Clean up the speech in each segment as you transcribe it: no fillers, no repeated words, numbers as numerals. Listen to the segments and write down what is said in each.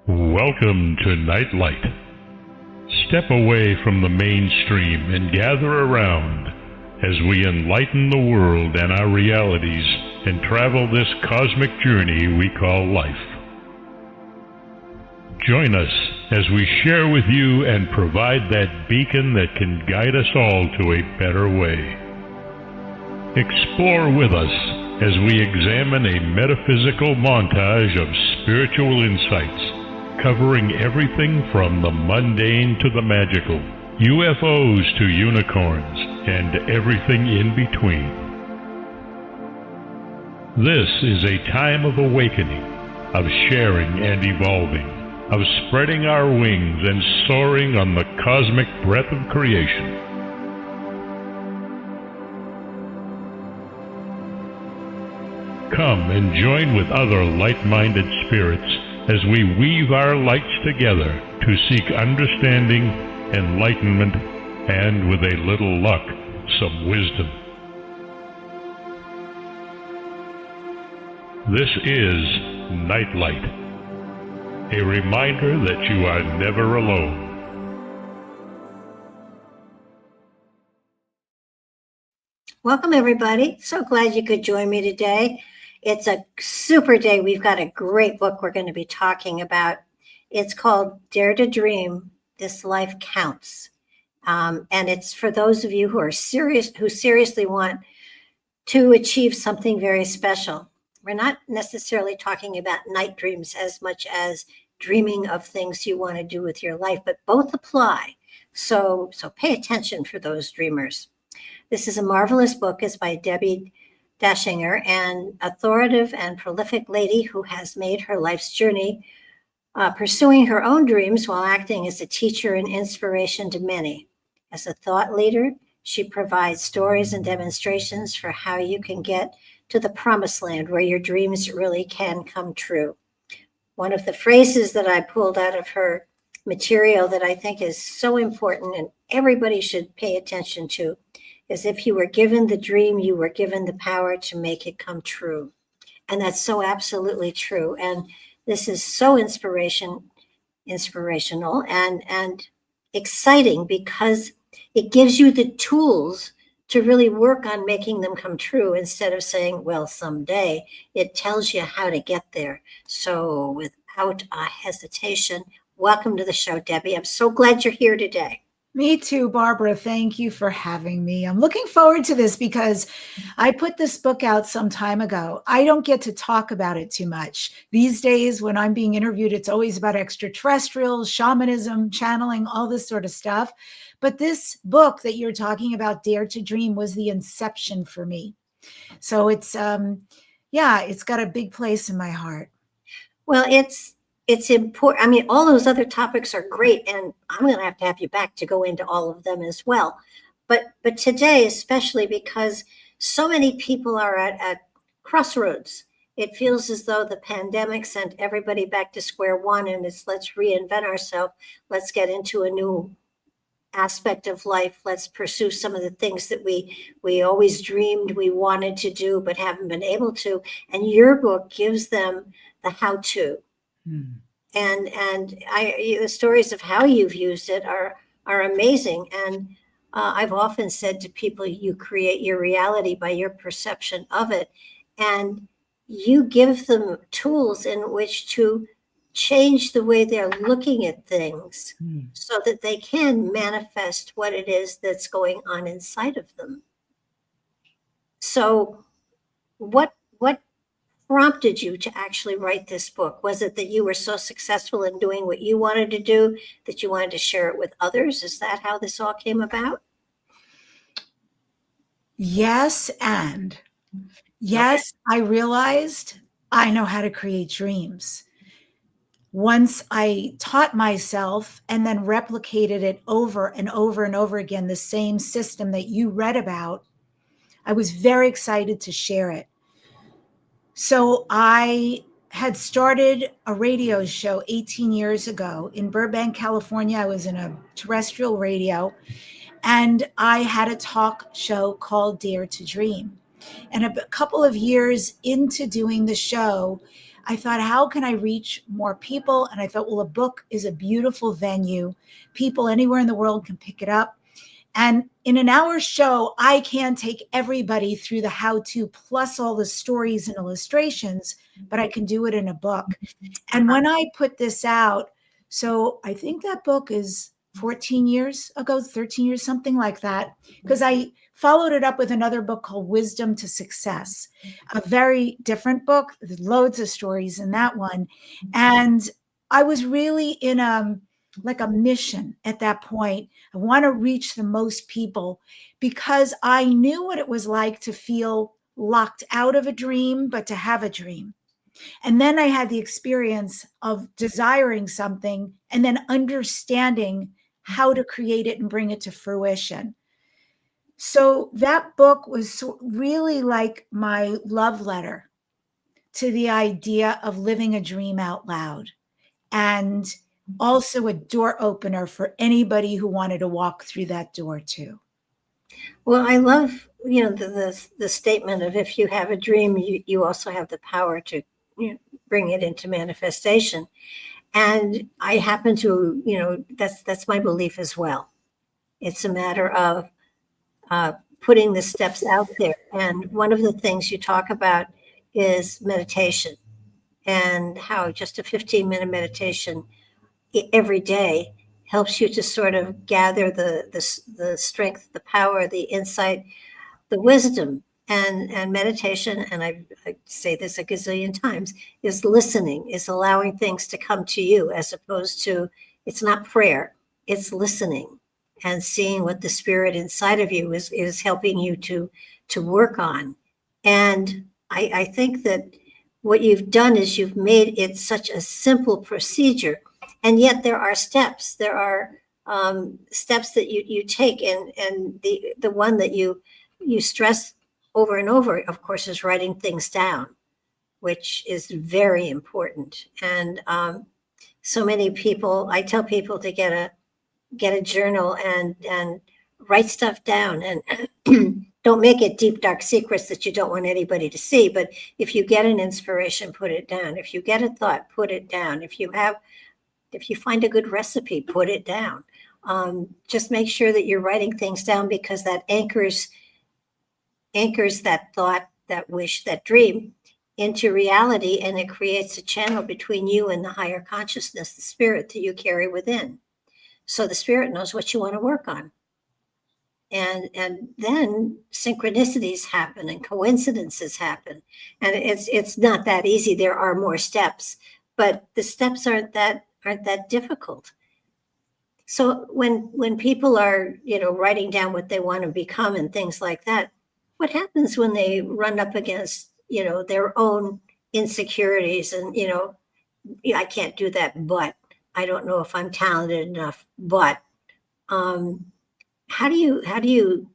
Welcome to Nightlight. Step away from the mainstream and gather around as we enlighten the world and our realities and travel this cosmic journey we call life. Join us as we share with you and provide that beacon that can guide us all to a better way. Explore with us as we examine a metaphysical montage of spiritual insights, covering everything from the mundane to the magical, UFOs to unicorns, and everything in between. This is a time of awakening, of sharing and evolving, of spreading our wings and soaring on the cosmic breath of creation. Come and join with other like-minded spirits as we weave our lights together to seek understanding, enlightenment, and with a little luck, some wisdom. This is Nightlight, a reminder that you are never alone. Welcome, everybody. So glad you could join me today. It's a super day. We've got a great book we're going to be talking about. It's called Dare to Dream, This Life Counts. And it's for those of you who are serious, who seriously want to achieve something very special. We're not necessarily talking about night dreams as much as dreaming of things you want to do with your life, but both apply. So pay attention for those dreamers. This is a marvelous book. It's by Debbi, Dachinger, an authoritative and prolific lady who has made her life's journey pursuing her own dreams while acting as a teacher and inspiration to many. As a thought leader, she provides stories and demonstrations for how you can get to the promised land where your dreams really can come true. One of the phrases that I pulled out of her material that I think is so important and everybody should pay attention to is, if you were given the dream, you were given the power to make it come true. And that's so absolutely true. And this is so inspirational and exciting because it gives you the tools to really work on making them come true instead of saying, well, someday. It tells you how to get there. So without a hesitation, welcome to the show, Debbi. I'm so glad you're here today. Me too, Barbara. Thank you for having me. I'm looking forward to this because I put this book out some time ago. I don't get to talk about it too much. These days, when I'm being interviewed, it's always about extraterrestrials, shamanism, channeling, all this sort of stuff. But this book that you're talking about, Dare to Dream, was the inception for me. So it's got a big place in my heart. Well, it's important. I mean, all those other topics are great, and I'm going to have you back to go into all of them as well. But today, especially because so many people are at crossroads, it feels as though the pandemic sent everybody back to square one, and it's let's reinvent ourselves. Let's get into a new aspect of life. Let's pursue some of the things that we always dreamed we wanted to do but haven't been able to. And your book gives them the how-to. And the stories of how you've used it are amazing. And I've often said to people, you create your reality by your perception of it. And you give them tools in which to change the way they're looking at things so that they can manifest what it is that's going on inside of them. So what prompted you to actually write this book? Was it that you were so successful in doing what you wanted to do that you wanted to share it with others? Is that how this all came about? Yes, and yes, okay. I realized I know how to create dreams. Once I taught myself and then replicated it over and over and over again, the same system that you read about, I was very excited to share it. So I had started a radio show 18 years ago in Burbank, California. I was in a terrestrial radio, and I had a talk show called Dare to Dream. And a couple of years into doing the show, I thought, how can I reach more people? And I thought, well, a book is a beautiful venue. People anywhere in the world can pick it up. And in an hour show, I can take everybody through the how-to plus all the stories and illustrations, but I can do it in a book. And when I put this out, so I think that book is 14 years ago, 13 years, something like that, because I followed it up with another book called Wisdom to Success, a very different book. There's loads of stories in that one. And I was really in like a mission at that point. I want to reach the most people because I knew what it was like to feel locked out of a dream, but to have a dream. And then I had the experience of desiring something and then understanding how to create it and bring it to fruition. So that book was really like my love letter to the idea of living a dream out loud, and also a door opener for anybody who wanted to walk through that door too. Well, I love, the statement of if you have a dream, you also have the power to bring it into manifestation. And I happen to, that's my belief as well. It's a matter of putting the steps out there. And one of the things you talk about is meditation, and how just a 15-minute meditation every day helps you to sort of gather the strength, the power, the insight, the wisdom. And meditation, and I say this a gazillion times, is listening, is allowing things to come to you, as opposed to, it's not prayer, it's listening and seeing what the spirit inside of you is helping you to work on. And I think that what you've done is you've made it such a simple procedure, and yet there are steps. There are steps that you take, and the one that you stress over and over, of course, is writing things down, which is very important. And so many people, I tell people to get a journal and write stuff down, and don't make it deep, dark secrets that you don't want anybody to see. But if you get an inspiration, put it down. If you get a thought, put it down. If you find a good recipe, put it down. Just make sure that you're writing things down, because that anchors that thought, that wish, that dream into reality, and it creates a channel between you and the higher consciousness, the spirit that you carry within. So the spirit knows what you want to work on. And then synchronicities happen and coincidences happen. And it's not that easy. There are more steps, but the steps aren't that difficult. So when people are, writing down what they want to become and things like that, what happens when they run up against, their own insecurities and, I can't do that, but I don't know if I'm talented enough, but how do you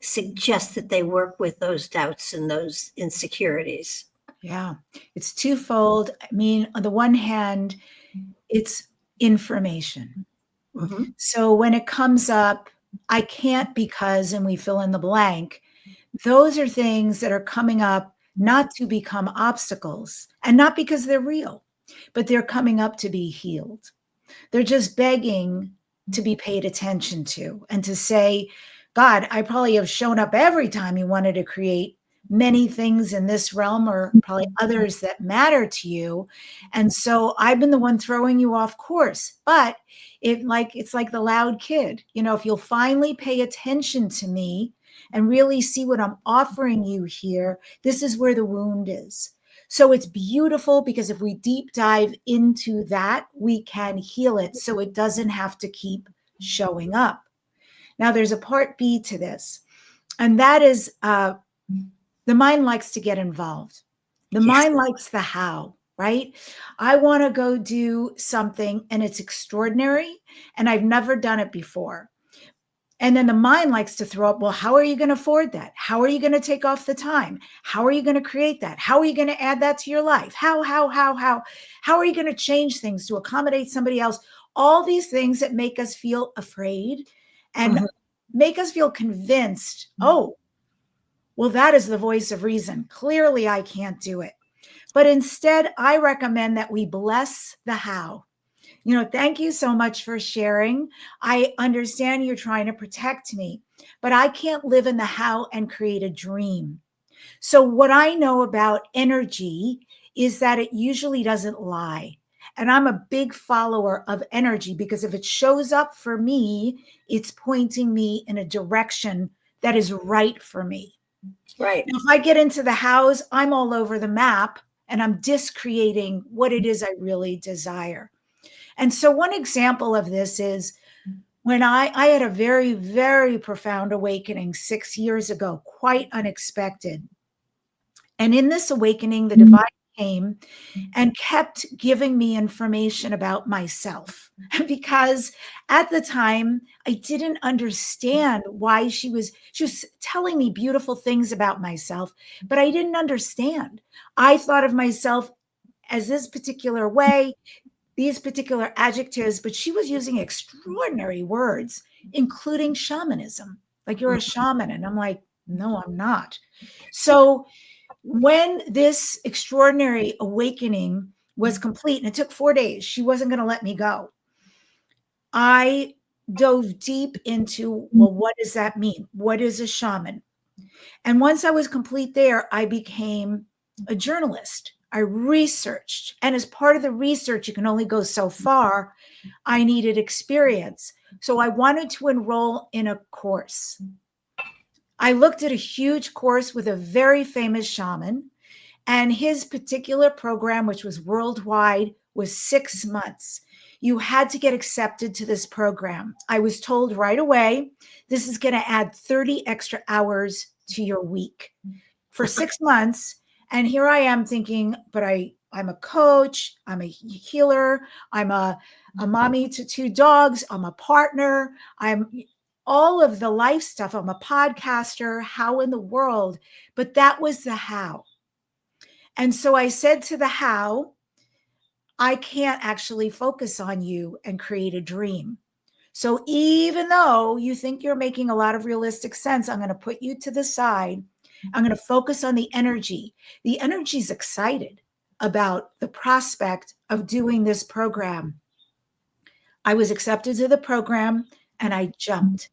suggest that they work with those doubts and those insecurities? Yeah, it's twofold. I mean, on the one hand, it's information. Mm-hmm. So when it comes up, I can't because, and we fill in the blank, those are things that are coming up not to become obstacles, and not because they're real, but they're coming up to be healed. They're just begging to be paid attention to, and to say, God, I probably have shown up every time you wanted to create many things in this realm, or probably others that matter to you. And so I've been the one throwing you off course. But it's like the loud kid, if you'll finally pay attention to me and really see what I'm offering you here, this is where the wound is. So it's beautiful, because if we deep dive into that, we can heal it, so it doesn't have to keep showing up. Now, there's a part B to this, and that is the mind likes to get involved. The mind likes the how, right? I want to go do something, and it's extraordinary, and I've never done it before. And then the mind likes to throw up, well, how are you going to afford that? How are you going to take off the time? How are you going to create that? How are you going to add that to your life? How are you going to change things to accommodate somebody else? All these things that make us feel afraid and make us feel convinced, oh, well, that is the voice of reason. Clearly, I can't do it. But instead, I recommend that we bless the how. Thank you so much for sharing. I understand you're trying to protect me, but I can't live in the how and create a dream. So, what I know about energy is that it usually doesn't lie. And I'm a big follower of energy because if it shows up for me, it's pointing me in a direction that is right for me. Right. Now, if I get into the hows, I'm all over the map and I'm discreating what it is I really desire. And so, one example of this is when I had a very, very profound awakening 6 years ago, quite unexpected. And in this awakening, the divine came and kept giving me information about myself because at the time I didn't understand why she was telling me beautiful things about myself, but I didn't understand. I thought of myself as this particular way, these particular adjectives, but she was using extraordinary words, including shamanism. Like, you're a shaman. And I'm like, no, I'm not. So when this extraordinary awakening was complete, and it took 4 days, she wasn't going to let me go. I dove deep into, well, what does that mean? What is a shaman? And once I was complete there, I became a journalist. I researched. And as part of the research, you can only go so far. I needed experience. So I wanted to enroll in a course. I looked at a huge course with a very famous shaman, and his particular program, which was worldwide, was 6 months. You had to get accepted to this program. I was told right away, this is going to add 30 extra hours to your week for 6 months. And here I am thinking, but I'm a coach, I'm a healer, I'm a mommy to 2 dogs, I'm a partner, I'm all of the life stuff. I'm a podcaster. How in the world? But that was the how. And so I said to the how, I can't actually focus on you and create a dream. So even though you think you're making a lot of realistic sense, I'm going to put you to the side. I'm going to focus on the energy. The energy is excited about the prospect of doing this program. I was accepted to the program and I jumped.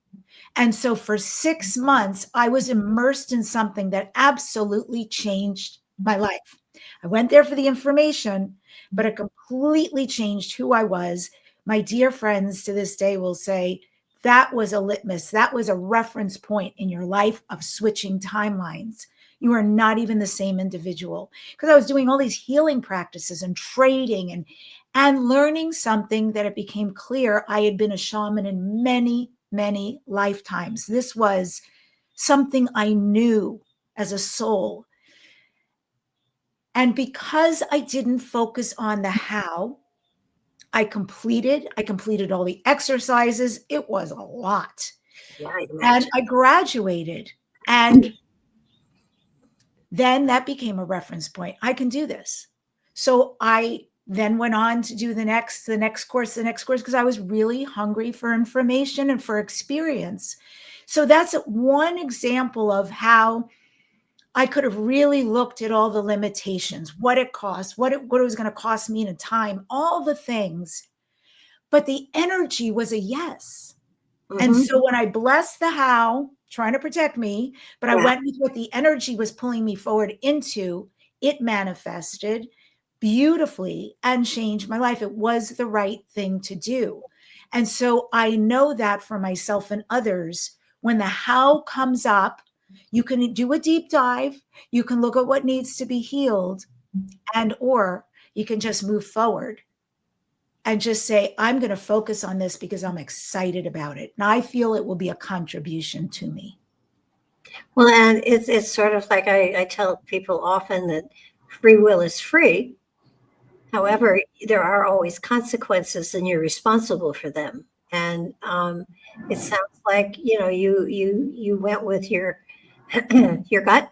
And so for 6 months, I was immersed in something that absolutely changed my life. I went there for the information, but it completely changed who I was. My dear friends to this day will say, that was a litmus. That was a reference point in your life of switching timelines. You are not even the same individual. Because I was doing all these healing practices and trading and learning something that it became clear I had been a shaman in many, many lifetimes. This was something I knew as a soul. And because I didn't focus on the how, I completed all the exercises. It was a lot. Yeah, And I graduated. And then that became a reference point. I can do this. So I then went on to do the next course, because I was really hungry for information and for experience. So that's one example of how I could have really looked at all the limitations, what it cost, what it was going to cost me in time, all the things. But the energy was a yes. And so when I blessed the how, trying to protect me, but I went with what the energy was pulling me forward into, it manifested beautifully and changed my life. It was the right thing to do. And so I know that for myself and others, when the how comes up, you can do a deep dive, you can look at what needs to be healed, or you can just move forward and just say, I'm going to focus on this because I'm excited about it. And I feel it will be a contribution to me. Well, and it's sort of like I tell people often that free will is free. However, there are always consequences and you're responsible for them. And it sounds like, you went with your your gut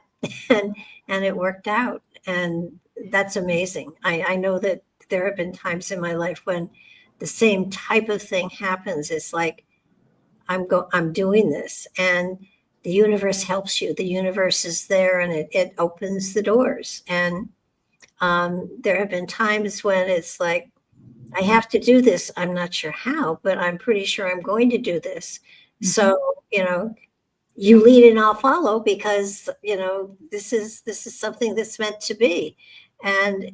and it worked out. And that's amazing. I know that there have been times in my life when the same type of thing happens. It's like, I'm doing this, and the universe helps you. The universe is there and it opens the doors. And There have been times when it's like, I have to do this. I'm not sure how, but I'm pretty sure I'm going to do this. Mhm. So, you lead and I'll follow, because, this is something that's meant to be. And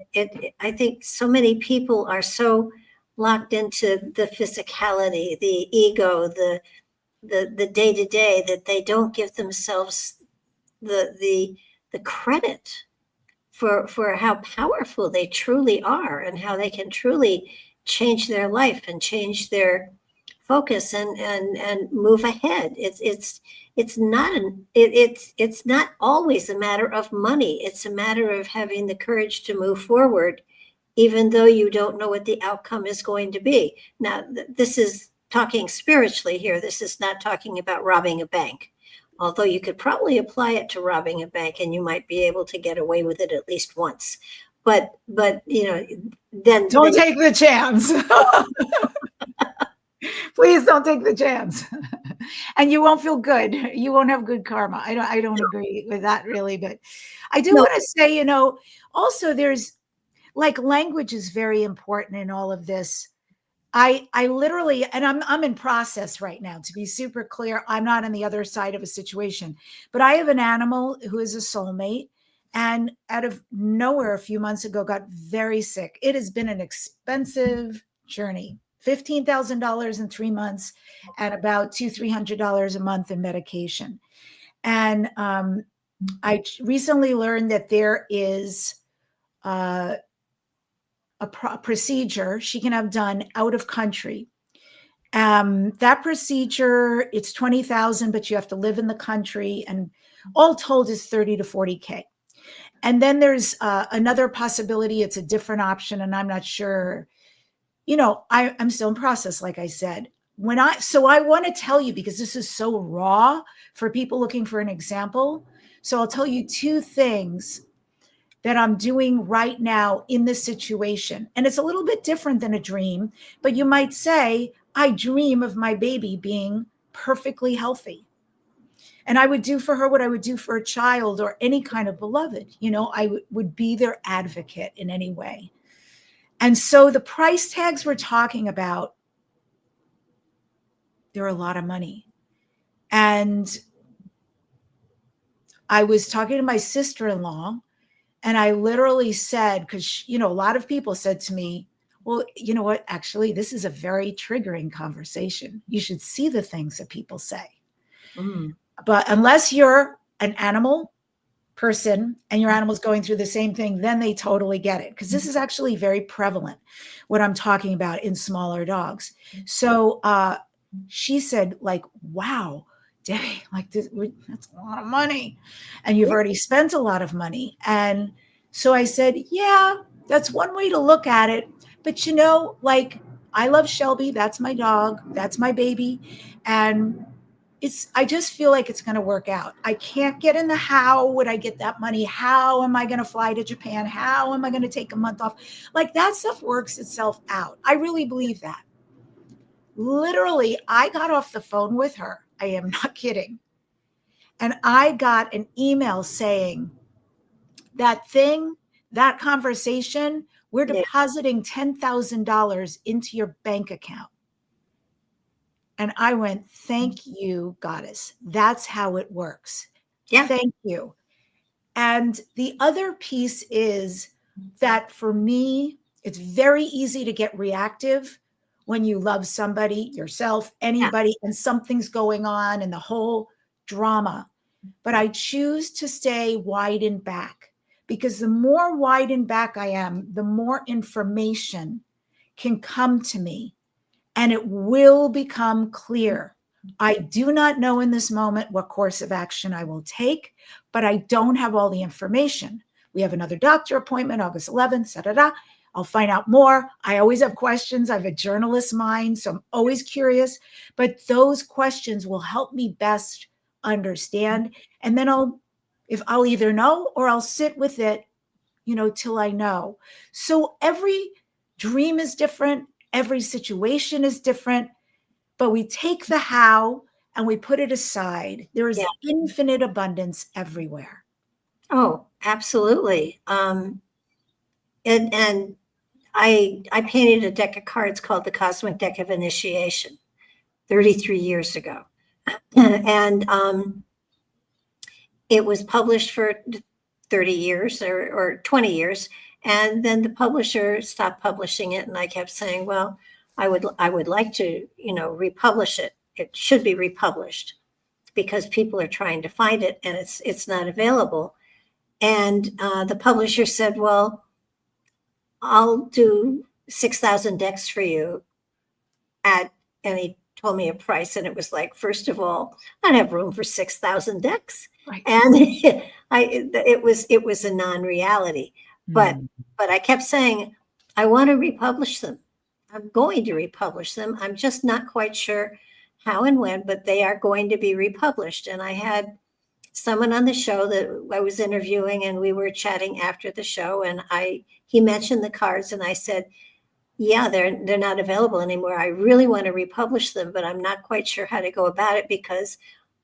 I think so many people are so locked into the physicality, the ego, the day to day, that they don't give themselves the credit for how powerful they truly are, and how they can truly change their life and change their focus and move ahead. It's not always a matter of money. It's a matter of having the courage to move forward, even though you don't know what the outcome is going to be. Now, this is talking spiritually here. This is not talking about robbing a bank. Although you could probably apply it to robbing a bank, and you might be able to get away with it at least once. But then Don't take the chance. Please don't take the chance. And you won't feel good. You won't have good karma. I don't agree with that, really. But I do want to say, also there's, like, language is very important in all of this. I literally, and I'm in process right now, to be super clear. I'm not on the other side of a situation, but I have an animal who is a soulmate, and out of nowhere a few months ago got very sick. It has been an expensive journey. $15,000 in 3 months, and about $300 a month in medication. And I recently learned that there is a procedure she can have done out of country. That procedure, it's 20,000, but you have to live in the country, and all told is 30 to 40K. And then there's another possibility. It's a different option, and I'm not sure. I'm still in process, like I said. So I want to tell you, because this is so raw for people looking for an example. So I'll tell you 2 things that I'm doing right now in this situation. And it's a little bit different than a dream, but you might say, I dream of my baby being perfectly healthy. And I would do for her what I would do for a child or any kind of beloved. I would be their advocate in any way. And so the price tags we're talking about, they're a lot of money. And I was talking to my sister-in-law, and I literally said, because, a lot of people said to me, well, you know what? Actually, this is a very triggering conversation. You should see the things that people say. But unless you're an animal person and your animal's going through the same thing, then they totally get it. Because this is actually very prevalent, what I'm talking about in smaller dogs. So she said, like, wow, Debbi, like, that's a lot of money. And you've already spent a lot of money. And so I said, yeah, that's one way to look at it. But, like, I love Shelby. That's my dog. That's my baby. And I just feel like it's going to work out. I can't get in the how would I get that money? How am I going to fly to Japan? How am I going to take a month off? Like, that stuff works itself out. I really believe that. Literally, I got off the phone with her. I am not kidding. And I got an email saying, that conversation, we're depositing $10,000 into your bank account. And I went, thank you, goddess. That's how it works. Yeah. Thank you. And the other piece is that for me, it's very easy to get reactive when you love somebody, yourself, anybody, and something's going on and the whole drama. But I choose to stay wide and back, because the more wide and back I am, the more information can come to me, and it will become clear. I do not know in this moment what course of action I will take, but I don't have all the information. We have another doctor appointment, August 11th, I'll find out more. I always have questions. I have a journalist's mind, so I'm always curious. But those questions will help me best understand. And then I'll either know or I'll sit with it, till I know. So every dream is different. Every situation is different. But we take the how and we put it aside. There is infinite abundance everywhere. Oh, absolutely. and I painted a deck of cards called the Cosmic Deck of Initiation 33 years ago. And it was published for 30 years or 20 years. And then the publisher stopped publishing it. And I kept saying, well, I would like to, republish it. It should be republished because people are trying to find it and it's not available. And the publisher said, well, I'll do 6,000 decks for you and he told me a price. And it was like, first of all, I don't have room for 6,000 decks. Right. And it was a non-reality, but I kept saying, I want to republish them. I'm going to republish them. I'm just not quite sure how and when, but they are going to be republished. And I had someone on the show that I was interviewing, and we were chatting after the show, and he mentioned the cards, and I said, yeah, they're not available anymore. I really want to republish them, but I'm not quite sure how to go about it because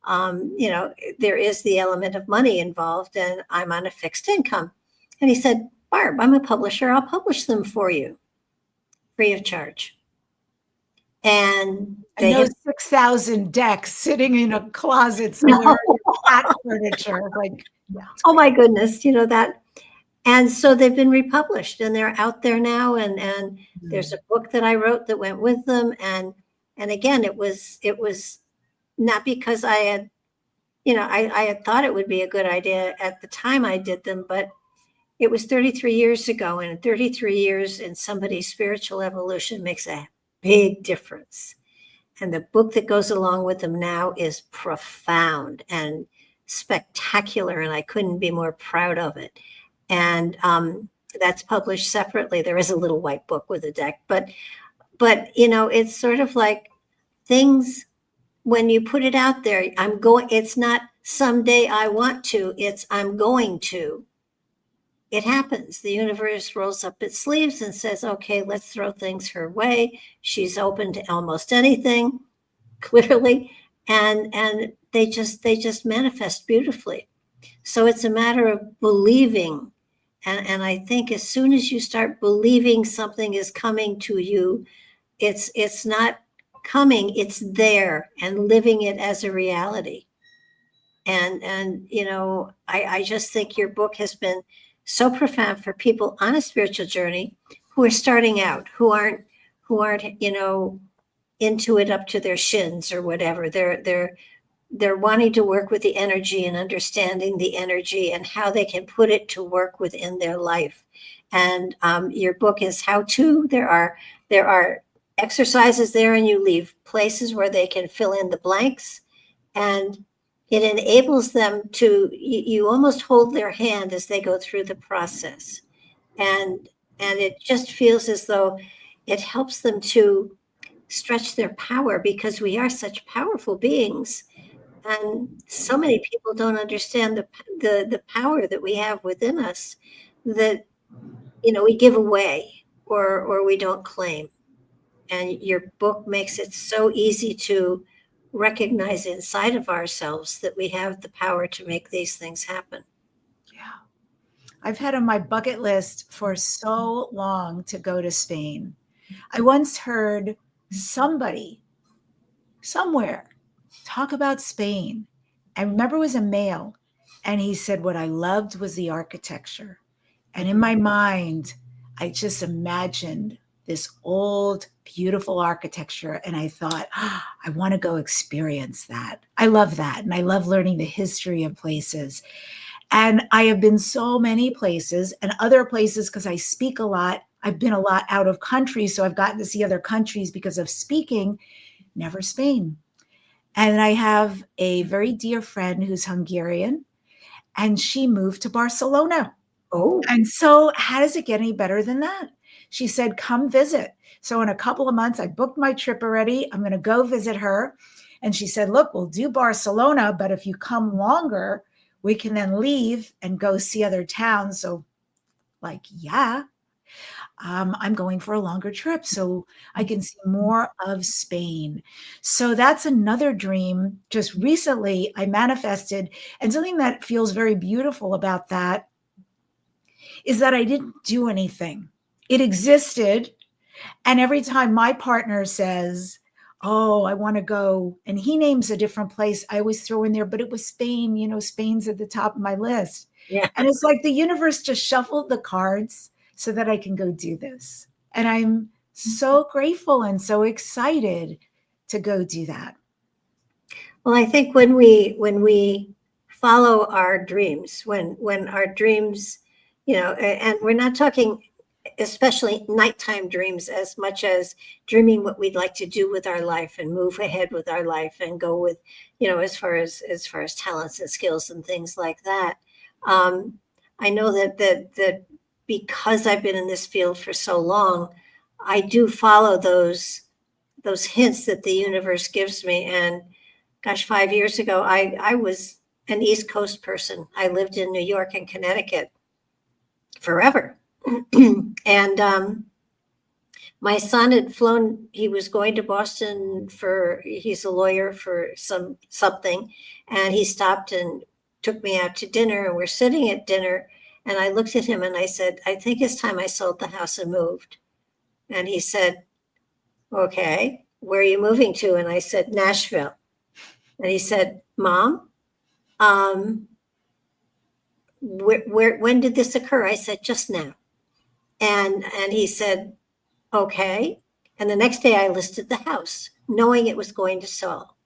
there is the element of money involved and I'm on a fixed income. And he said, Barb, I'm a publisher. I'll publish them for you free of charge. And they have 6,000 decks sitting in a closet somewhere, cat furniture. Like, yeah, oh my goodness, that. And so they've been republished and they're out there now. And there's a book that I wrote that went with them. And again, it was not because I had, I had thought it would be a good idea at the time I did them, but it was 33 years ago, and 33 years in somebody's spiritual evolution makes a big difference. And the book that goes along with them now is profound and spectacular, and I couldn't be more proud of it. And that's published separately. There is a little white book with a deck, but it's sort of like things. When you put it out there, it's not someday I want to, it's I'm going to. It happens. The universe rolls up its sleeves and says, okay, let's throw things her way. She's open to almost anything, clearly. And they just manifest beautifully. So it's a matter of believing. And I think as soon as you start believing something is coming to you, it's not coming, it's there, and living it as a reality. And I just think your book has been so profound for people on a spiritual journey who are starting out, who aren't into it up to their shins or whatever. They're wanting to work with the energy and understanding the energy and how they can put it to work within their life. And your book is how to. There are exercises there, and you leave places where they can fill in the blanks, and it enables them to, you almost hold their hand as they go through the process. And it just feels as though it helps them to stretch their power, because we are such powerful beings. And so many people don't understand the power that we have within us that, we give away or we don't claim. And your book makes it so easy to recognize inside of ourselves that we have the power to make these things happen. Yeah. I've had on my bucket list for so long to go to Spain. I once heard somebody somewhere talk about Spain. I remember it was a male, and he said what I loved was the architecture. And in my mind, I just imagined this old, beautiful architecture. And I thought, I want to go experience that. I love that. And I love learning the history of places. And I have been so many places, and other places because I speak a lot. I've been a lot out of country, so I've gotten to see other countries because of speaking, never Spain. And I have a very dear friend who's Hungarian, and she moved to Barcelona. Oh. And so how does it get any better than that? She said, come visit. So in a couple of months, I booked my trip already. I'm going to go visit her. And she said, look, we'll do Barcelona, but if you come longer, we can then leave and go see other towns. So like, yeah, I'm going for a longer trip so I can see more of Spain. So that's another dream. Just recently I manifested, and something that feels very beautiful about that is that I didn't do anything. It existed. And every time my partner says, oh, I want to go, and he names a different place, I always throw in there, but it was Spain. Spain's at the top of my list. Yeah. And it's like the universe just shuffled the cards so that I can go do this. And I'm so grateful and so excited to go do that. Well, I think when we follow our dreams, when our dreams, and we're not talking especially nighttime dreams as much as dreaming what we'd like to do with our life and move ahead with our life and go with, as far as talents and skills and things like that. I know that because I've been in this field for so long, I do follow those hints that the universe gives me. And gosh, 5 years ago, I was an East Coast person. I lived in New York and Connecticut forever. And my son had flown, he was going to Boston he's a lawyer for something. And he stopped and took me out to dinner, and we're sitting at dinner. And I looked at him and I said, I think it's time I sold the house and moved. And he said, okay, where are you moving to? And I said, Nashville. And he said, Mom, when did this occur? I said, just now. And he said, okay. And the next day I listed the house, knowing it was going to sell.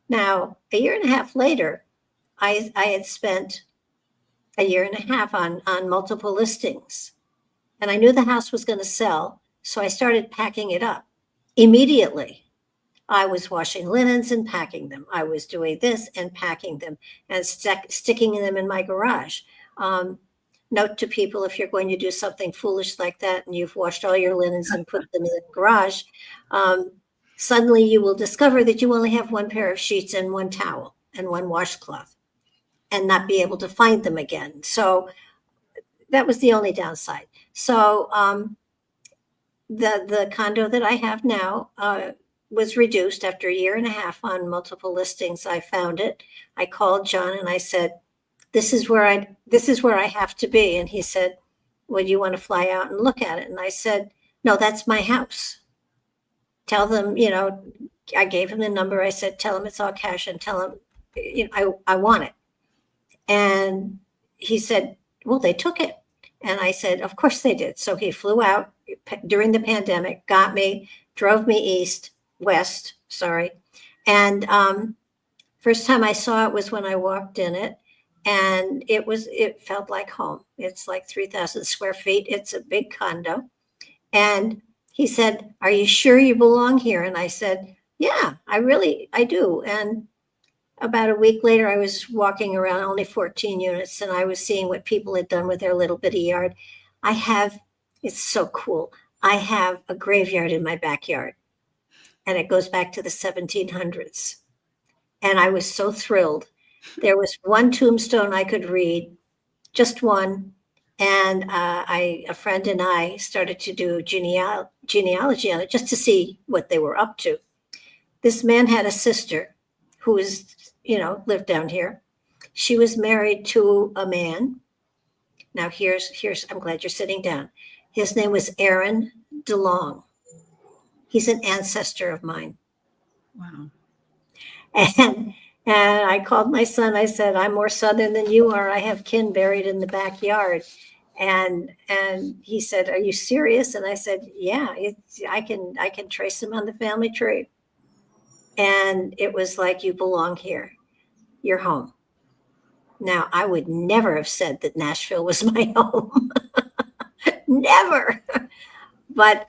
Now, a year and a half later, I had spent a year and a half on multiple listings. And I knew the house was going to sell. So I started packing it up immediately. I was washing linens and packing them. I was doing this and packing them and sticking them in my garage. Note to people, if you're going to do something foolish like that and you've washed all your linens and put them in the garage, suddenly you will discover that you only have one pair of sheets and one towel and one washcloth and not be able to find them again. So that was the only downside. So the condo that I have now was reduced after a year and a half on multiple listings. I found it. I called John and I said, this is where I have to be. And he said, well, you want to fly out and look at it? And I said, no, that's my house. Tell them, I gave him the number. I said, tell him it's all cash and tell him, I want it. And he said, well, they took it. And I said, of course they did. So he flew out during the pandemic, got me, drove me west. And first time I saw it was when I walked in it. And it felt like home. It's like 3,000 square feet. It's a big condo. And he said, are you sure you belong here? And I said, yeah, I do. And about a week later, I was walking around, only 14 units, and I was seeing what people had done with their little bitty yard. It's so cool. I have a graveyard in my backyard, and it goes back to the 1700s. And I was so thrilled. There was one tombstone I could read, just one. And a friend and I started to do genealogy on it just to see what they were up to. This man had a sister who lived down here. She was married to a man. Now here's, I'm glad you're sitting down. His name was Aaron DeLong. He's an ancestor of mine. Wow. And I called my son. I said, I'm more Southern than you are. I have kin buried in the backyard. And he said, are you serious? And I said, yeah, I can trace him on the family tree. And it was like, you belong here. You're home. Now, I would never have said that Nashville was my home. Never. But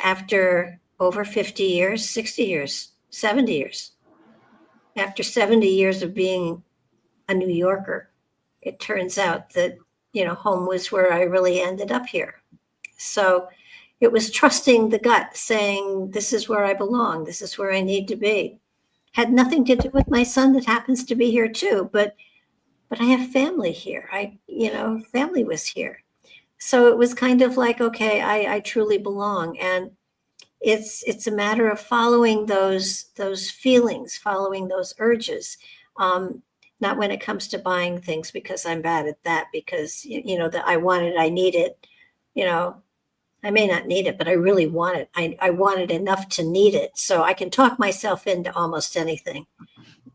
after over 50 years, 60 years, 70 years, after 70 years of being a New Yorker, it turns out that, home was where I really ended up here. So it was trusting the gut, saying, this is where I belong. This is where I need to be. Had nothing to do with my son that happens to be here too, but I have family here. Family was here. So it was kind of like, okay, I truly belong. And it's a matter of following those feelings, following those urges. not when it comes to buying things, because I'm bad at that, because, that I want it, I need it, I may not need it, but I really want it. I want it enough to need it. So I can talk myself into almost anything.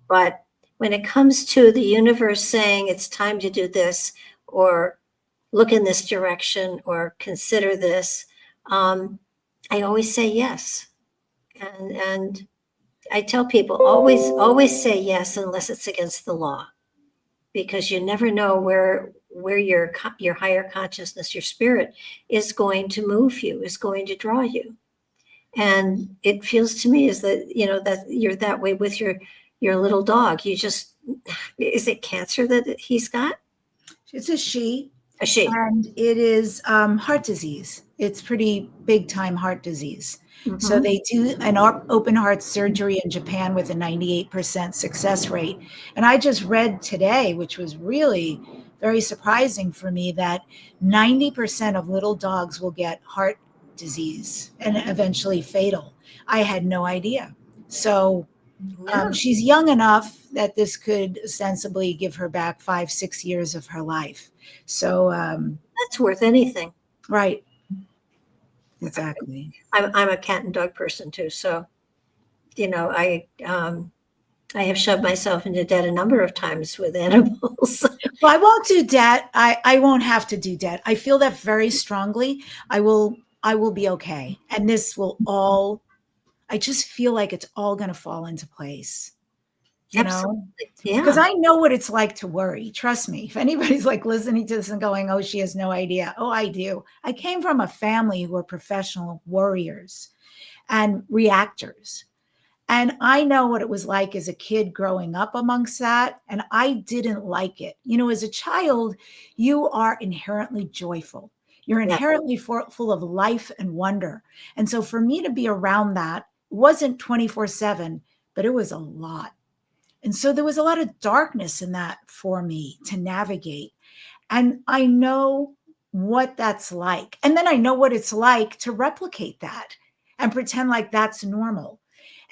But when it comes to the universe saying it's time to do this, or look in this direction, or consider this, I always say yes. And I tell people, always say yes unless it's against the law, because you never know where your higher consciousness, your spirit, is going to move you, is going to draw you. And it feels to me is that, that you're that way with your little dog. You just, is it cancer that he's got? It's a she. A she. And it is heart disease. It's pretty big time heart disease. Mhm. So they do an open heart surgery in Japan with a 98% success rate. And I just read today, which was really very surprising for me, that 90% of little dogs will get heart disease and eventually fatal. I had no idea. So Yeah. she's young enough that this could ostensibly give her back 5-6 years of her life. So That's worth anything. right. Exactly. I'm a cat and dog person too. So, I have shoved myself into debt a number of times with animals. Well, I won't do debt. I won't have to do debt. I feel that very strongly. I will be okay. And this will all, I just feel like it's all going to fall into place. You know? Absolutely. Yeah. Because I know what it's like to worry. Trust me. If anybody's like listening to this and going, oh, she has no idea. Oh, I do. I came from a family who are professional worriers and reactors. And I know what it was like as a kid growing up amongst that. And I didn't like it. As a child, you are inherently joyful. You're inherently full of life and wonder. And so for me to be around that wasn't 24/7, but it was a lot. And so there was a lot of darkness in that for me to navigate. And I know what that's like. And then I know what it's like to replicate that and pretend like that's normal.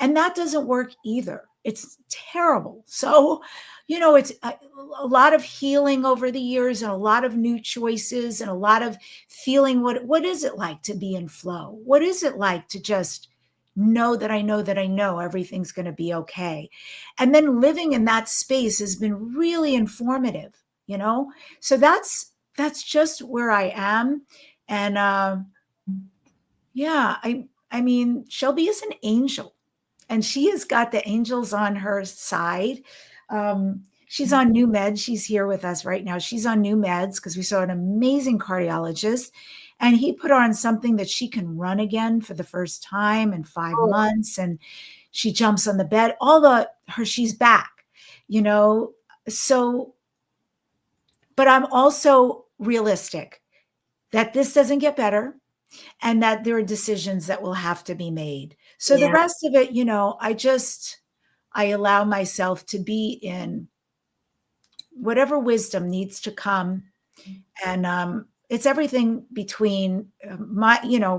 And that doesn't work either. It's terrible. So, it's a lot of healing over the years, and a lot of new choices, and a lot of feeling what is it like to be in flow? What is it like to just know that I know that I know everything's going to be okay? And then living in that space has been really informative, So that's just where I am. And yeah, I mean, Shelby is an angel. And she has got the angels on her side. She's on new meds. She's here with us right now. She's on new meds because we saw an amazing cardiologist, and he put her on something that she can run again for the first time in 5 months. And she jumps on the bed. She's back, So, but I'm also realistic that this doesn't get better, and that there are decisions that will have to be made. So the rest of it, I allow myself to be in whatever wisdom needs to come. And it's everything between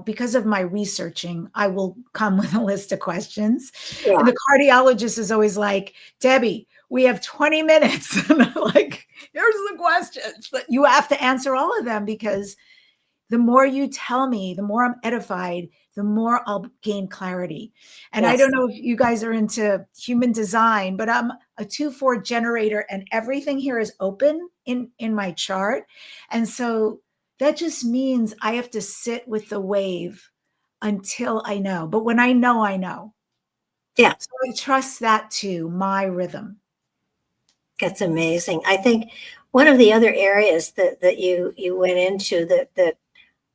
because of my researching, I will come with a list of questions. Yeah. And the cardiologist is always like, Debbie, we have 20 minutes. And I'm like, here's the questions. But you have to answer all of them, because the more you tell me, the more I'm edified, the more I'll gain clarity. And I don't know if you guys are into human design, but I'm a 2/4 generator, and everything here is open in my chart. And so that just means I have to sit with the wave until I know. But when I know, I know. Yeah. So I trust that too, my rhythm. That's amazing. I think one of the other areas that you went into that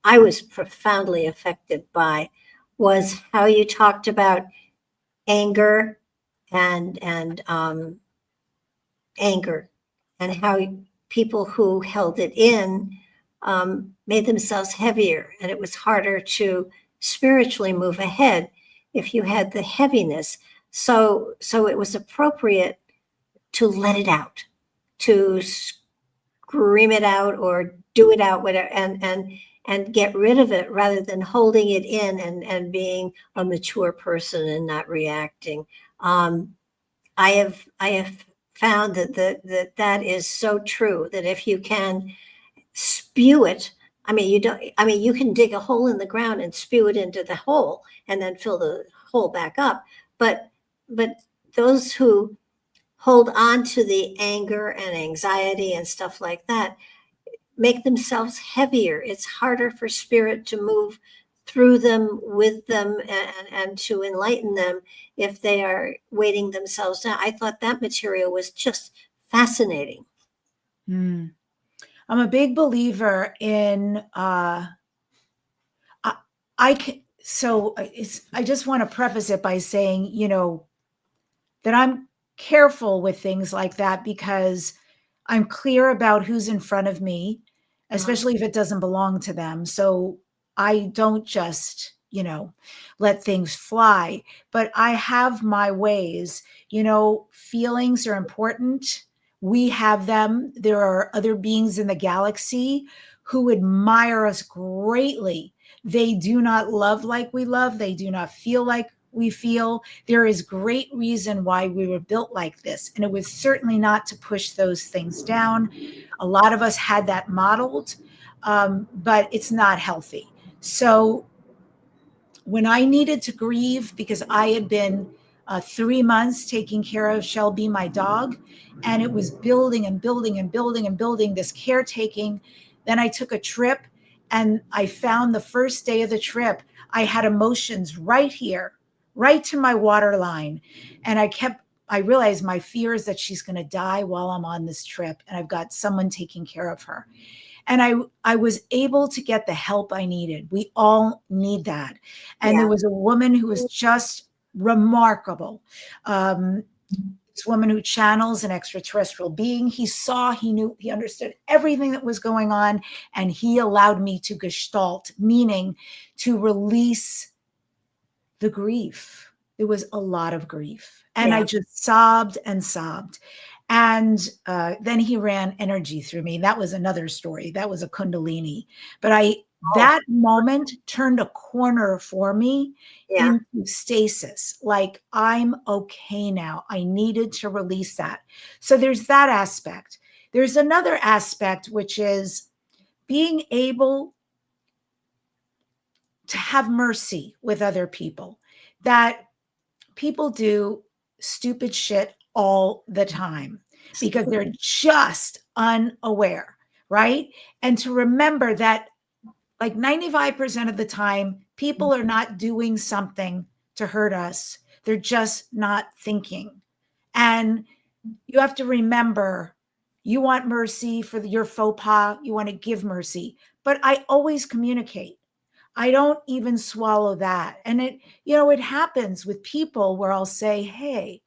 I was profoundly affected by was how you talked about anger and anger, and how people who held it in made themselves heavier, and it was harder to spiritually move ahead if you had the heaviness. So it was appropriate to let it out, to scream it out or do it out, whatever, and get rid of it, rather than holding it in and being a mature person and not reacting. I have found that is so true, that if you can spew it, you can dig a hole in the ground and spew it into the hole and then fill the hole back up. But those who hold on to the anger and anxiety and stuff like that make themselves heavier. It's harder for spirit to move through them, with them, and to enlighten them if they are weighting themselves down. I thought that material was just fascinating. I'm a big believer in I just want to preface it by saying, that I'm careful with things like that because I'm clear about who's in front of me, especially if it doesn't belong to them. So I don't just, let things fly, but I have my ways. Feelings are important. We have them. There are other beings in the galaxy who admire us greatly. They do not love like we love. They do not feel like we feel. There is great reason why we were built like this. And it was certainly not to push those things down. A lot of us had that modeled, but it's not healthy. So when I needed to grieve, because I had been 3 months taking care of Shelby, my dog, and it was building and building and building and building, this caretaking. Then I took a trip, and I found the first day of the trip, I had emotions right here, right to my waterline. And I realized my fear is that she's going to die while I'm on this trip, and I've got someone taking care of her. And I was able to get the help I needed. We all need that. And there was a woman who was just remarkable. This woman who channels an extraterrestrial being. He saw, he knew, he understood everything that was going on. And he allowed me to gestalt, meaning to release the grief. There was a lot of grief. And I just sobbed and sobbed. And then he ran energy through me. That was another story. That was a Kundalini. But that moment turned a corner for me into stasis. Like, I'm okay now. I needed to release that. So there's that aspect. There's another aspect, which is being able to have mercy with other people. That people do stupid shit all the time because they're just unaware, right? And to remember that like 95% of the time, people are not doing something to hurt us. They're just not thinking. And you have to remember, you want mercy for your faux pas, you want to give mercy, but I always communicate. I don't even swallow that. And it happens with people where I'll say, hey,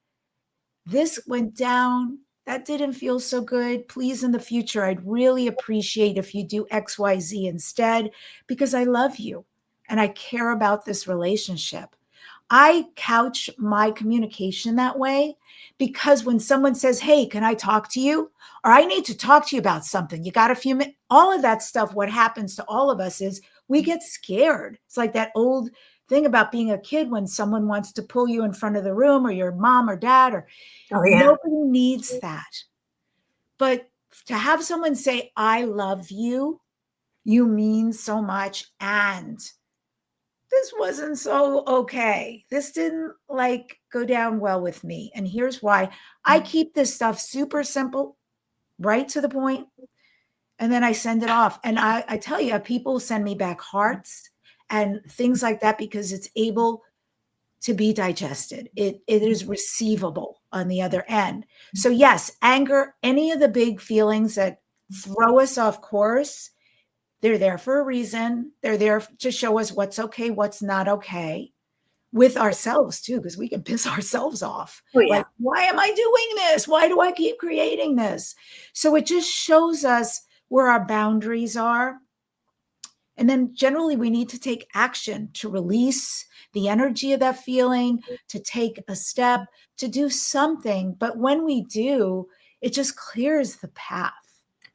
this went down. That didn't feel so good. Please, in the future, I'd really appreciate if you do X, Y, Z instead, because I love you and I care about this relationship. I couch my communication that way because when someone says, hey, can I talk to you? Or I need to talk to you about something. You got a few minutes? All of that stuff, what happens to all of us is we get scared. It's like that old thing about being a kid when someone wants to pull you in front of the room, or your mom or dad, or nobody needs that. But to have someone say, I love you, you mean so much. And this wasn't so okay. This didn't go down well with me. And here's why. I keep this stuff super simple, right to the point. And then I send it off. And I tell you, people send me back hearts and things like that because it's able to be digested. It is receivable on the other end. So yes, anger, any of the big feelings that throw us off course, they're there for a reason. They're there to show us what's okay, what's not okay with ourselves too, because we can piss ourselves off. Like, why am I doing this? Why do I keep creating this? So it just shows us where our boundaries are. And then generally we need to take action to release the energy of that feeling, to take a step, to do something. But when we do, it just clears the path.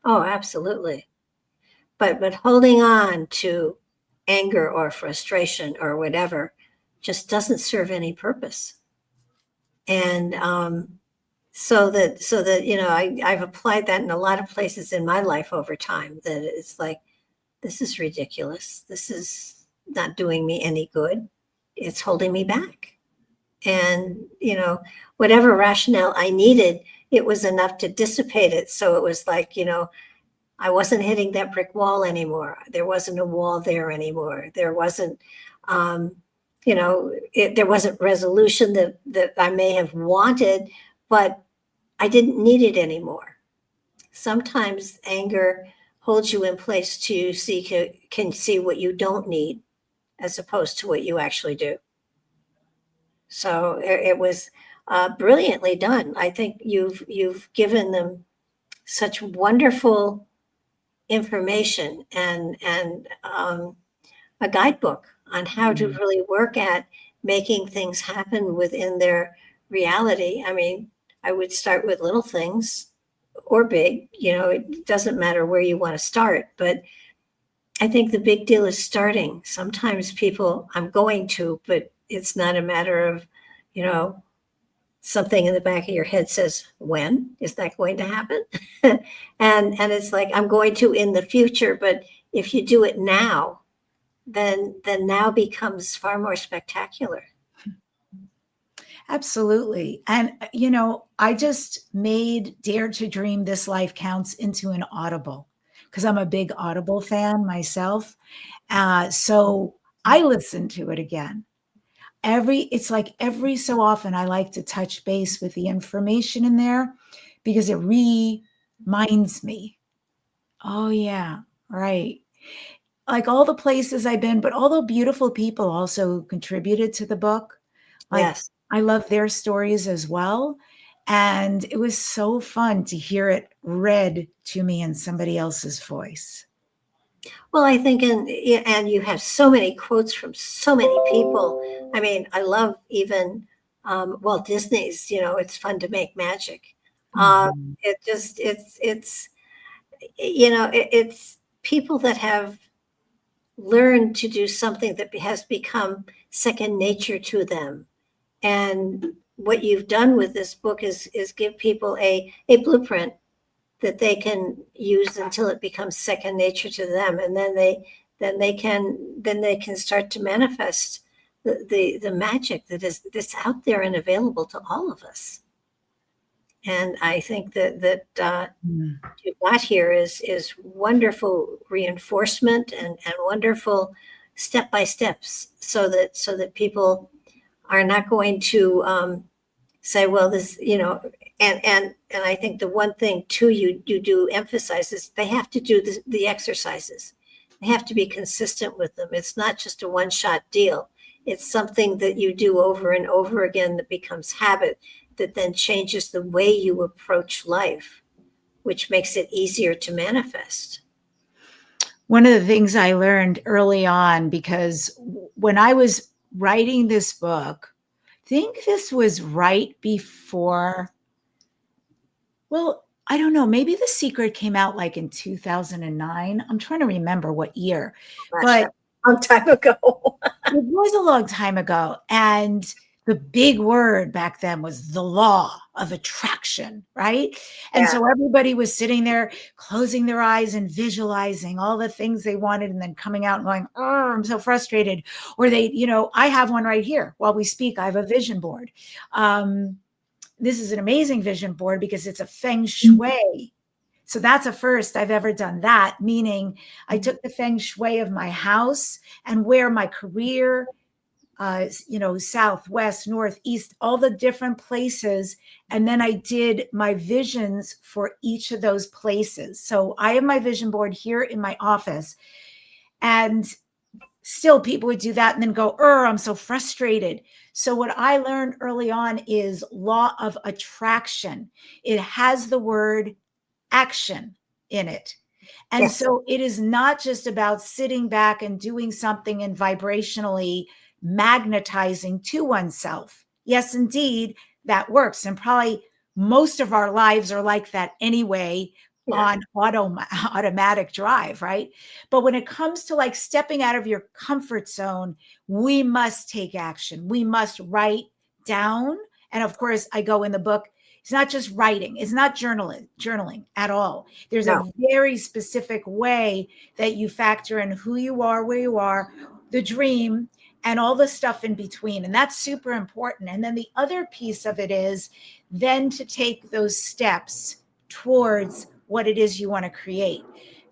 Oh, absolutely. But holding on to anger or frustration or whatever just doesn't serve any purpose. And so that, I've applied that in a lot of places in my life over time, that it's like, this is ridiculous. This is not doing me any good. It's holding me back. And, whatever rationale I needed, it was enough to dissipate it. So it was like, I wasn't hitting that brick wall anymore. There wasn't a wall there anymore. There wasn't, there wasn't resolution that I may have wanted, but I didn't need it anymore. Sometimes anger holds you in place to can see what you don't need as opposed to what you actually do. So it was brilliantly done. I think you've given them such wonderful information and a guidebook on how to really work at making things happen within their reality. I mean, I would start with little things or big, it doesn't matter where you want to start, but I think the big deal is starting. Sometimes people, I'm going to, but it's not a matter of, something in the back of your head says, when is that going to happen? and it's like, I'm going to in the future, but if you do it now, then now becomes far more spectacular. Absolutely. And, I just made Dare to Dream This Life Counts into an Audible because I'm a big Audible fan myself. So I listened to it again. It's like every so often I like to touch base with the information in there because it reminds me. Oh, yeah, right. Like all the places I've been, but all the beautiful people also contributed to the book. Like, Yes. I love their stories as well. And it was so fun to hear it read to me in somebody else's voice. Well, I think, and you have so many quotes from so many people. I mean, I love even Walt Disney's, it's fun to make magic. Mhm. It just, it's, it's people that have learned to do something that has become second nature to them. And what you've done with this book is give people a blueprint that they can use until it becomes second nature to them, and then they can start to manifest the magic that's out there and available to all of us. And I think that Mm. you got here is wonderful reinforcement and wonderful step by steps, so that people are not going to say, well, this, and I think the one thing too you do emphasize is they have to do the exercises. They have to be consistent with them. It's not just a one-shot deal. It's something that you do over and over again that becomes habit, that then changes the way you approach life, which makes it easier to manifest. One of the things I learned early on, because when I was writing this book, I think this was right before, well, I don't know, maybe The Secret came out like in 2009. I'm trying to remember what year, Gosh, but that's a long time ago. it was a long time ago. And the big word back then was the law of attraction, right? And Yeah. so everybody was sitting there closing their eyes and visualizing all the things they wanted and then coming out and going, oh, I'm so frustrated. Or I have one right here while we speak. I have a vision board. This is an amazing vision board because it's a feng shui. So that's a first I've ever done that, meaning I took the feng shui of my house and where my career, south, west, north, east, all the different places. And then I did my visions for each of those places. So I have my vision board here in my office. And still people would do that and then go, I'm so frustrated. So what I learned early on is law of attraction. It has the word action in it. And Yes. so it is not just about sitting back and doing something and vibrationally magnetizing to oneself. Yes, indeed, that works. And probably most of our lives are like that anyway, Yeah. on automatic drive, right? But when it comes to like stepping out of your comfort zone, we must take action. We must write down. And of course, I go in the book It's not just writing. It's not journaling at all. There's No. a very specific way that you factor in who you are, where you are, the dream, and all the stuff in between. And that's super important. And then the other piece of it is then to take those steps towards what it is you want to create.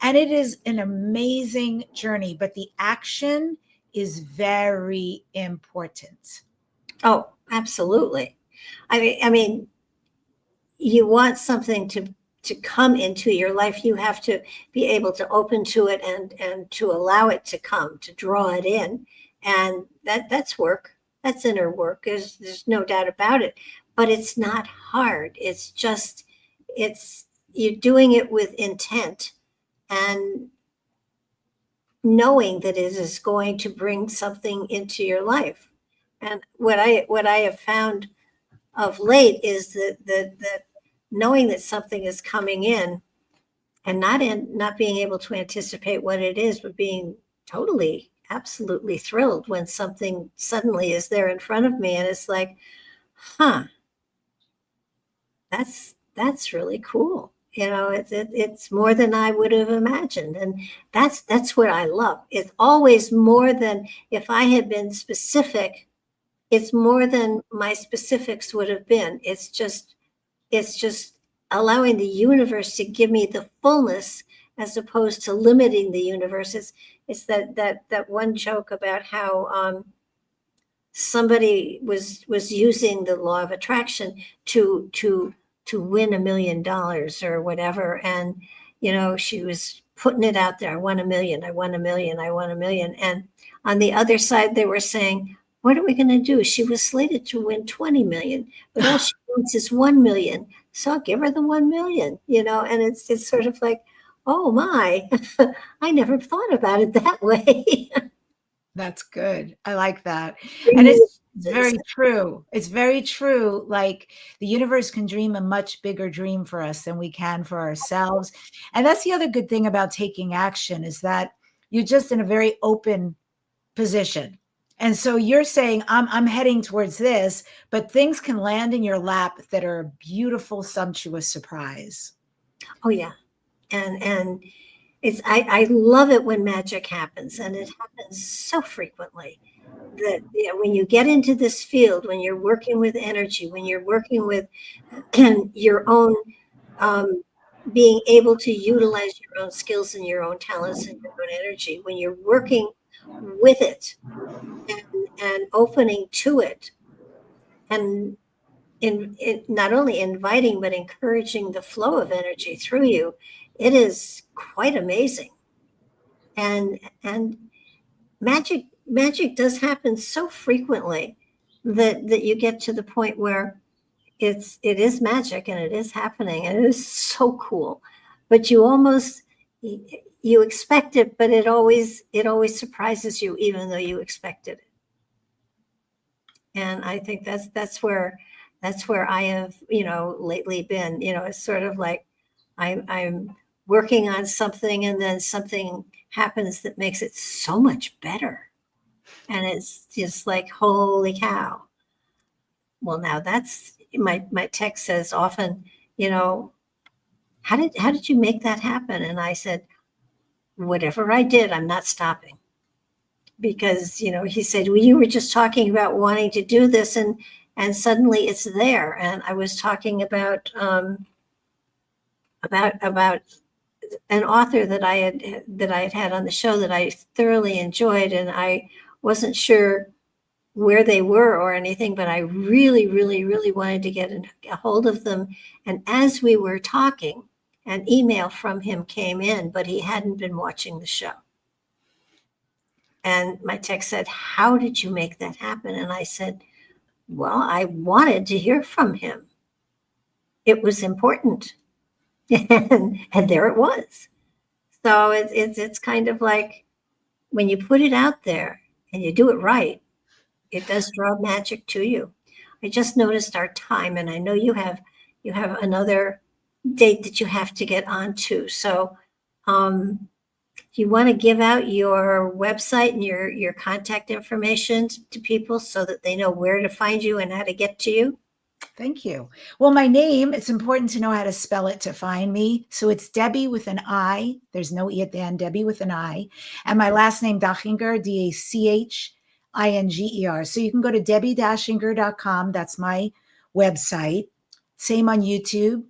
And it is an amazing journey, but the action is very important. Oh, absolutely. I mean, you want something to come into your life, you have to be able to open to it and to allow it to come, to draw it in. And that's work. That's inner work. There's no doubt about it. But it's not hard. It's just you're doing it with intent and knowing that it is going to bring something into your life. And what I have found of late is that knowing that something is coming in and not being able to anticipate what it is, but being totally, absolutely thrilled when something suddenly is there in front of me. And it's like, huh, that's really cool. It's more than I would have imagined. And that's what I love. It's always more than if I had been specific. It's more than my specifics would have been. It's just allowing the universe to give me the fullness as opposed to limiting the universe. It's that one joke about how somebody was using the law of attraction to win $1 million or whatever, and she was putting it out there. I won $1 million. I won $1 million. I won $1 million. And on the other side, they were saying, what are we going to do? She was slated to win 20 million, but all she wants is 1 million. So I'll give her the 1 million, and it's sort of like, oh my, I never thought about it that way. That's good. I like that. And it's very true. It's very true. Like the universe can dream a much bigger dream for us than we can for ourselves. And that's the other good thing about taking action is that you're just in a very open position. And so you're saying, I'm heading towards this, but things can land in your lap that are a beautiful, sumptuous surprise. Oh yeah. And it's, I love it when magic happens, and it happens so frequently that when you get into this field, when you're working with energy, when you're working with your own, being able to utilize your own skills and your own talents and your own energy, when you're working with it, and opening to it, and in not only inviting but encouraging the flow of energy through you, it is quite amazing. And magic does happen so frequently that you get to the point where it is magic and it is happening and it is so cool. But you expect it, but it always surprises you, even though you expected it. And I think that's where I have, lately been, it's sort of like I'm working on something and then something happens that makes it so much better. And it's just like, holy cow. Well, now that's my text says often, how did you make that happen? And I said, whatever I did, I'm not stopping. Because, he said, well, you were just talking about wanting to do this and suddenly it's there. And I was talking about an author that I had on the show that I thoroughly enjoyed, and I wasn't sure where they were or anything, but I really, really, really wanted to get a hold of them. And as we were talking, an email from him came in, but he hadn't been watching the show. And my text said, how did you make that happen? And I said, well, I wanted to hear from him. It was important. And there it was. So it's kind of like when you put it out there and you do it right, it does draw magic to you. I just noticed our time, and I know you have another date that you have to get onto. So you want to give out your website and your contact information to people so that they know where to find you and how to get to you? Thank you. Well, my name, it's important to know how to spell it to find me. So it's Debbi with an I. There's no E at the end, Debbi with an I. And my last name, Dachinger, Dachinger. So you can go to debbie-dachinger.com. That's my website. Same on YouTube.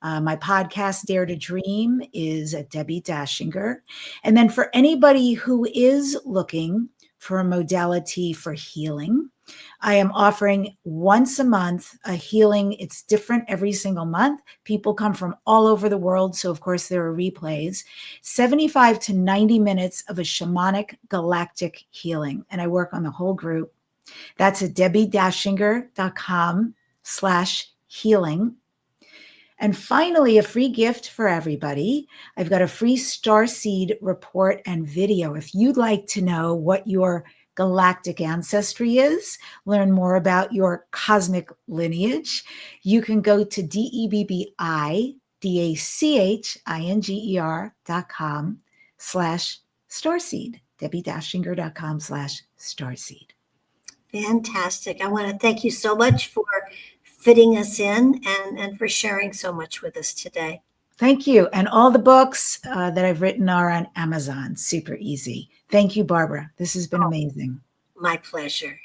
My podcast, Dare to Dream, is at Debbi Dachinger. And then for anybody who is looking for a modality for healing, I am offering once a month a healing. It's different every single month. People come from all over the world. So, of course, there are replays. 75 to 90 minutes of a shamanic galactic healing. And I work on the whole group. That's at debbie-dachinger.com/healing. And finally, a free gift for everybody. I've got a free starseed report and video. If you'd like to know what your galactic ancestry is, learn more about your cosmic lineage, you can go to debbie-dachinger.com/starseed, debbie-dachinger.com/starseed. Fantastic. I want to thank you so much for fitting us in and for sharing so much with us today. Thank you. And all the books that I've written are on Amazon. Super easy. Thank you, Barbara. This has been amazing. My pleasure.